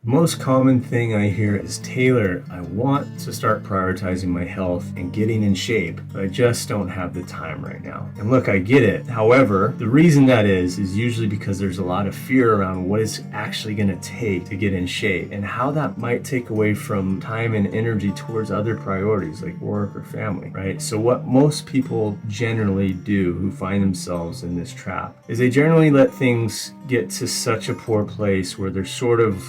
Most common thing I hear is, Taylor, I want to start prioritizing my health and getting in shape, but I just don't have the time right now. And look, I get it. However, the reason that is usually because there's a lot of fear around what it's actually going to take to get in shape and how that might take away from time and energy towards other priorities like work or family, right? So what most people generally do who find themselves in this trap is they generally let things get to such a poor place where they're sort of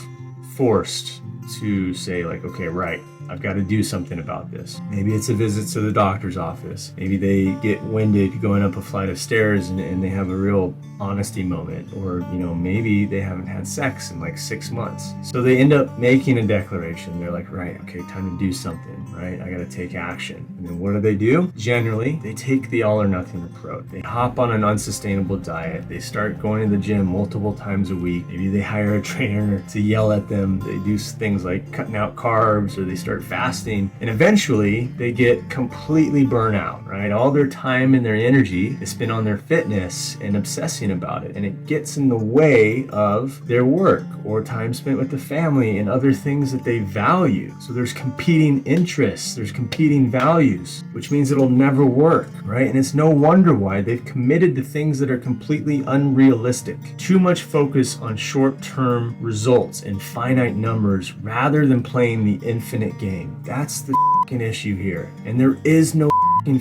forced to say like, okay, right, I've got to do something about this. Maybe it's a visit to the doctor's office. Maybe they get winded going up a flight of stairs and they have a real honesty moment. Or, maybe they haven't had sex in like 6 months. So they end up making a declaration. They're like, right, okay, time to do something, right? I got to take action. And then what do? Generally, they take the all or nothing approach. They hop on an unsustainable diet. They start going to the gym multiple times a week. Maybe they hire a trainer to yell at them. They do things like cutting out carbs, or they start fasting, and eventually they get completely burnt out, right? All their time and their energy is spent on their fitness and obsessing about it, and it gets in the way of their work or time spent with the family and other things that they value. So there's competing interests, there's competing values, which means it'll never work, right? And it's no wonder why they've committed to things that are completely unrealistic. Too much focus on short-term results and finite numbers rather than playing the infinite game. That's the issue here. And there is no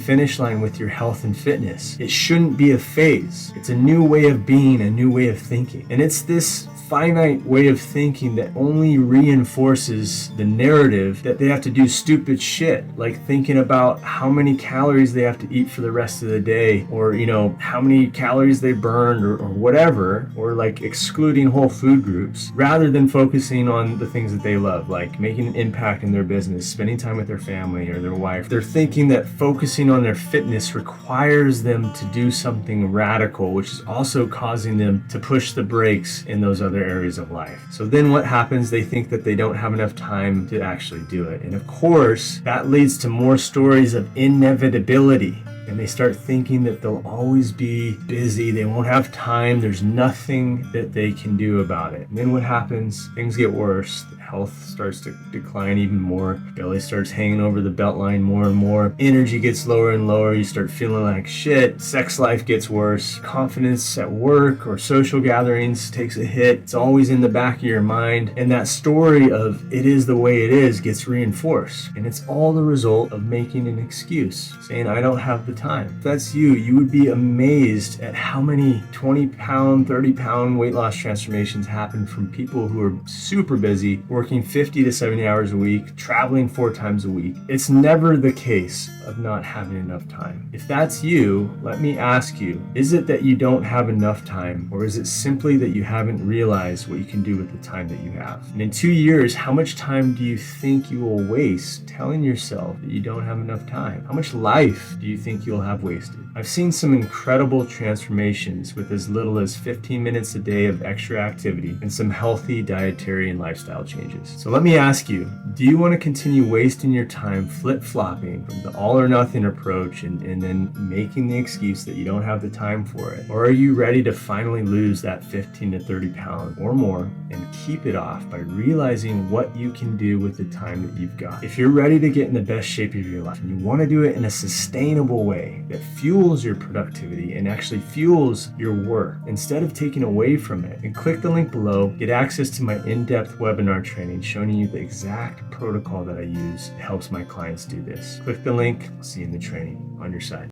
finish line with your health and fitness. It shouldn't be a phase. It's a new way of being, a new way of thinking. And it's this finite way of thinking that only reinforces the narrative that they have to do stupid shit, like thinking about how many calories they have to eat for the rest of the day, or how many calories they burned, or whatever, or like excluding whole food groups, rather than focusing on the things that they love, like making an impact in their business, spending time with their family or their wife. They're thinking that focusing on their fitness requires them to do something radical, which is also causing them to push the brakes in those other areas of life. So then what happens? They think that they don't have enough time to actually do it. And of course, that leads to more stories of inevitability. And they start thinking that they'll always be busy, they won't have time, there's nothing that they can do about it. And then what happens? Things get worse. Health starts to decline even more. Belly starts hanging over the belt line more and more. Energy gets lower and lower. You start feeling like shit. Sex life gets worse. Confidence at work or social gatherings takes a hit. It's always in the back of your mind. And that story of it is the way it is gets reinforced. And it's all the result of making an excuse, saying, I don't have the time. If that's you, you would be amazed at how many 20-pound, 30-pound weight loss transformations happen from people who are super busy, working 50 to 70 hours a week, traveling 4 times a week. It's never the case of not having enough time. If that's you, let me ask you, is it that you don't have enough time, or is it simply that you haven't realized what you can do with the time that you have? And in 2 years, how much time do you think you will waste telling yourself that you don't have enough time? How much life do you think you'll have wasted? I've seen some incredible transformations with as little as 15 minutes a day of extra activity and some healthy dietary and lifestyle changes. So let me ask you, do you want to continue wasting your time flip-flopping from the all or nothing approach and then making the excuse that you don't have the time for it? Or are you ready to finally lose that 15 to 30 pounds or more and keep it off by realizing what you can do with the time that you've got? If you're ready to get in the best shape of your life and you want to do it in a sustainable way that fuels your productivity and actually fuels your work instead of taking away from it, then click the link below, get access to my in-depth webinar training showing you the exact protocol that I use that helps my clients do this. Click the link, I'll see you in the training on your side.